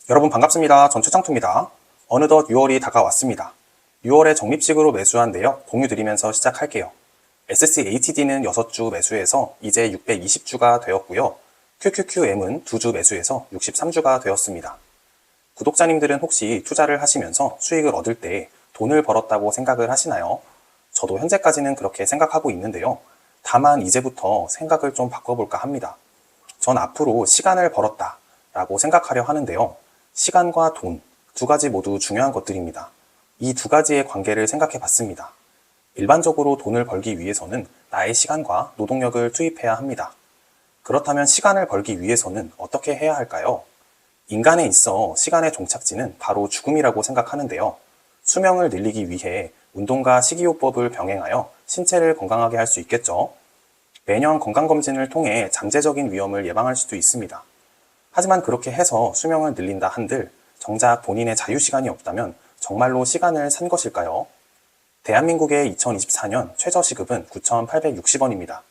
여러분 반갑습니다. 전 최창투입니다. 어느덧 6월이 다가왔습니다. 6월에 적립식으로 매수한 내역 공유 드리면서 시작할게요. SCHD는 6주 매수해서 이제 620주가 되었고요. QQQM은 2주 매수해서 63주가 되었습니다. 구독자님들은 혹시 투자를 하시면서 수익을 얻을 때 돈을 벌었다고 생각을 하시나요? 저도 현재까지는 그렇게 생각하고 있는데요. 다만 이제부터 생각을 좀 바꿔볼까 합니다. 전 앞으로 시간을 벌었다 라고 생각하려 하는데요. 시간과 돈, 두 가지 모두 중요한 것들입니다. 이 두 가지의 관계를 생각해 봤습니다. 일반적으로 돈을 벌기 위해서는 나의 시간과 노동력을 투입해야 합니다. 그렇다면 시간을 벌기 위해서는 어떻게 해야 할까요? 인간에 있어 시간의 종착지는 바로 죽음이라고 생각하는데요. 수명을 늘리기 위해 운동과 식이요법을 병행하여 신체를 건강하게 할 수 있겠죠. 매년 건강검진을 통해 잠재적인 위험을 예방할 수도 있습니다. 하지만 그렇게 해서 수명을 늘린다 한들 정작 본인의 자유시간이 없다면 정말로 시간을 산 것일까요? 대한민국의 2024년 최저시급은 9,860원입니다.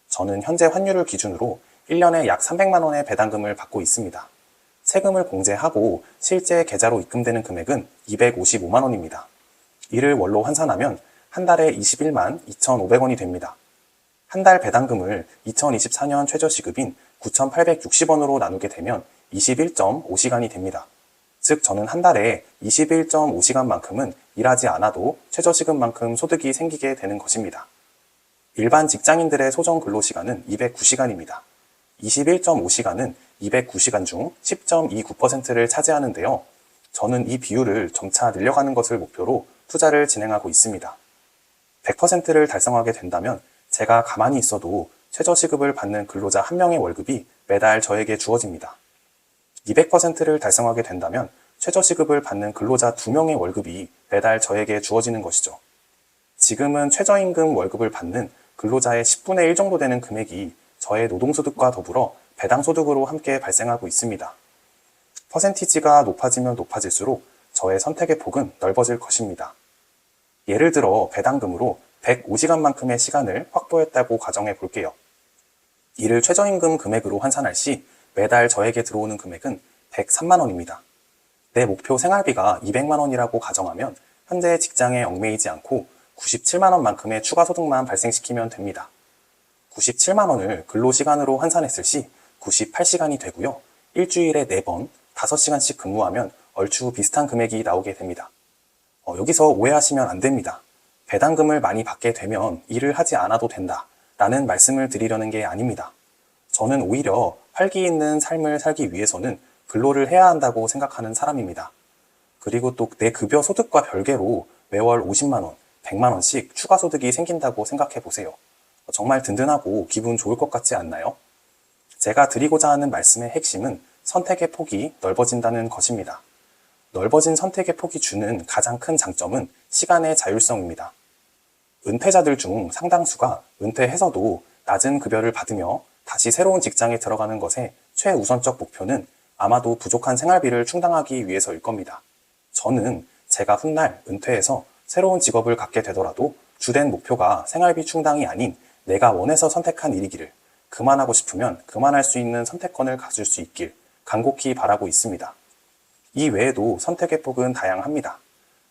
저는 현재 환율을 기준으로 1년에 약 300만 원의 배당금을 받고 있습니다. 세금을 공제하고 실제 계좌로 입금되는 금액은 255만 원입니다. 이를 월로 환산하면 한 달에 21만 2,500원이 됩니다. 한 달 배당금을 2024년 최저시급인 9,860원으로 나누게 되면 21.5시간이 됩니다. 즉 저는 한 달에 21.5시간만큼은 일하지 않아도 최저시급만큼 소득이 생기게 되는 것입니다. 일반 직장인들의 소정 근로시간은 209시간입니다. 21.5시간은 209시간 중 10.29%를 차지하는데요. 저는 이 비율을 점차 늘려가는 것을 목표로 투자를 진행하고 있습니다. 100%를 달성하게 된다면 제가 가만히 있어도 최저시급을 받는 근로자 한 명의 월급이 매달 저에게 주어집니다. 200%를 달성하게 된다면 최저시급을 받는 근로자 2명의 월급이 매달 저에게 주어지는 것이죠. 지금은 최저임금 월급을 받는 근로자의 10분의 1 정도 되는 금액이 저의 노동소득과 더불어 배당소득으로 함께 발생하고 있습니다. 퍼센티지가 높아지면 높아질수록 저의 선택의 폭은 넓어질 것입니다. 예를 들어 배당금으로 105시간만큼의 시간을 확보했다고 가정해 볼게요. 이를 최저임금 금액으로 환산할 시 매달 저에게 들어오는 금액은 103만 원입니다. 내 목표 생활비가 200만 원이라고 가정하면 현재 직장에 얽매이지 않고 97만 원만큼의 추가 소득만 발생시키면 됩니다. 97만 원을 근로시간으로 환산했을 시 98시간이 되고요. 일주일에 4번, 5시간씩 근무하면 얼추 비슷한 금액이 나오게 됩니다. 여기서 오해하시면 안 됩니다. 배당금을 많이 받게 되면 일을 하지 않아도 된다 라는 말씀을 드리려는 게 아닙니다. 저는 오히려 활기 있는 삶을 살기 위해서는 근로를 해야 한다고 생각하는 사람입니다. 그리고 또 내 급여 소득과 별개로 매월 50만 원, 100만 원씩 추가 소득이 생긴다고 생각해 보세요. 정말 든든하고 기분 좋을 것 같지 않나요? 제가 드리고자 하는 말씀의 핵심은 선택의 폭이 넓어진다는 것입니다. 넓어진 선택의 폭이 주는 가장 큰 장점은 시간의 자율성입니다. 은퇴자들 중 상당수가 은퇴해서도 낮은 급여를 받으며 다시 새로운 직장에 들어가는 것의 최우선적 목표는 아마도 부족한 생활비를 충당하기 위해서일 겁니다. 저는 제가 훗날 은퇴해서 새로운 직업을 갖게 되더라도 주된 목표가 생활비 충당이 아닌 내가 원해서 선택한 일이기를, 그만하고 싶으면 그만할 수 있는 선택권을 가질 수 있길 간곡히 바라고 있습니다. 이 외에도 선택의 폭은 다양합니다.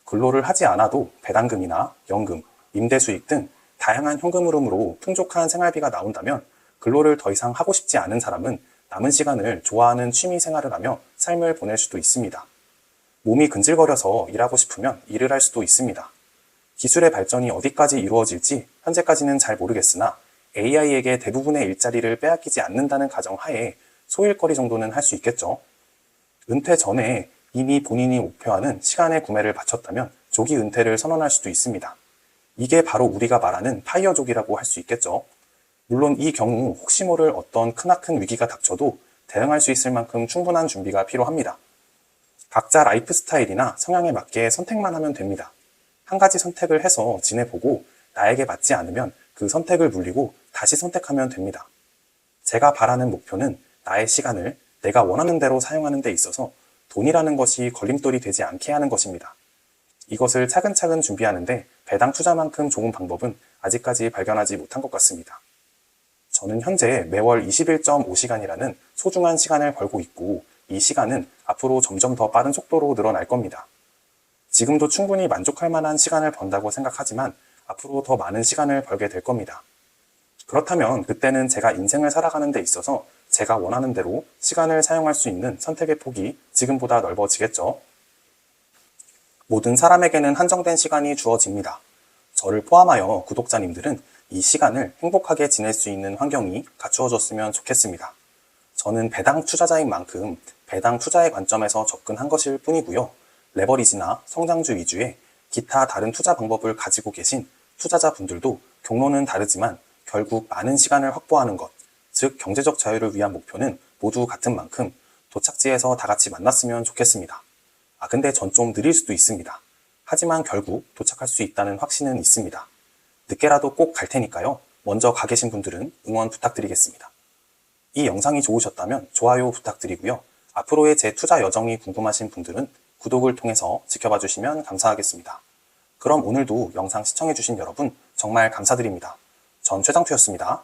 근로를 하지 않아도 배당금이나 연금, 임대수익 등 다양한 현금 흐름으로 풍족한 생활비가 나온다면 근로를 더 이상 하고 싶지 않은 사람은 남은 시간을 좋아하는 취미 생활을 하며 삶을 보낼 수도 있습니다. 몸이 근질거려서 일하고 싶으면 일을 할 수도 있습니다. 기술의 발전이 어디까지 이루어질지 현재까지는 잘 모르겠으나 AI에게 대부분의 일자리를 빼앗기지 않는다는 가정하에 소일거리 정도는 할 수 있겠죠. 은퇴 전에 이미 본인이 목표하는 시간의 구매를 마쳤다면 조기 은퇴를 선언할 수도 있습니다. 이게 바로 우리가 말하는 파이어족이라고 할 수 있겠죠. 물론 이 경우 혹시 모를 어떤 크나큰 위기가 닥쳐도 대응할 수 있을 만큼 충분한 준비가 필요합니다. 각자 라이프 스타일이나 성향에 맞게 선택만 하면 됩니다. 한 가지 선택을 해서 지내보고 나에게 맞지 않으면 그 선택을 물리고 다시 선택하면 됩니다. 제가 바라는 목표는 나의 시간을 내가 원하는 대로 사용하는 데 있어서 돈이라는 것이 걸림돌이 되지 않게 하는 것입니다. 이것을 차근차근 준비하는데 배당 투자만큼 좋은 방법은 아직까지 발견하지 못한 것 같습니다. 저는 현재 매월 21.5시간이라는 소중한 시간을 벌고 있고 이 시간은 앞으로 점점 더 빠른 속도로 늘어날 겁니다. 지금도 충분히 만족할 만한 시간을 번다고 생각하지만 앞으로 더 많은 시간을 벌게 될 겁니다. 그렇다면 그때는 제가 인생을 살아가는 데 있어서 제가 원하는 대로 시간을 사용할 수 있는 선택의 폭이 지금보다 넓어지겠죠. 모든 사람에게는 한정된 시간이 주어집니다. 저를 포함하여 구독자님들은 이 시간을 행복하게 지낼 수 있는 환경이 갖추어졌으면 좋겠습니다. 저는 배당 투자자인 만큼 배당 투자의 관점에서 접근한 것일 뿐이고요. 레버리지나 성장주 위주의 기타 다른 투자 방법을 가지고 계신 투자자분들도 경로는 다르지만 결국 많은 시간을 확보하는 것, 즉 경제적 자유를 위한 목표는 모두 같은 만큼 도착지에서 다 같이 만났으면 좋겠습니다. 근데 전 좀 느릴 수도 있습니다. 하지만 결국 도착할 수 있다는 확신은 있습니다. 늦게라도 꼭 갈 테니까요. 먼저 가 계신 분들은 응원 부탁드리겠습니다. 이 영상이 좋으셨다면 좋아요 부탁드리고요. 앞으로의 제 투자 여정이 궁금하신 분들은 구독을 통해서 지켜봐 주시면 감사하겠습니다. 그럼 오늘도 영상 시청해주신 여러분 정말 감사드립니다. 전 최장투였습니다.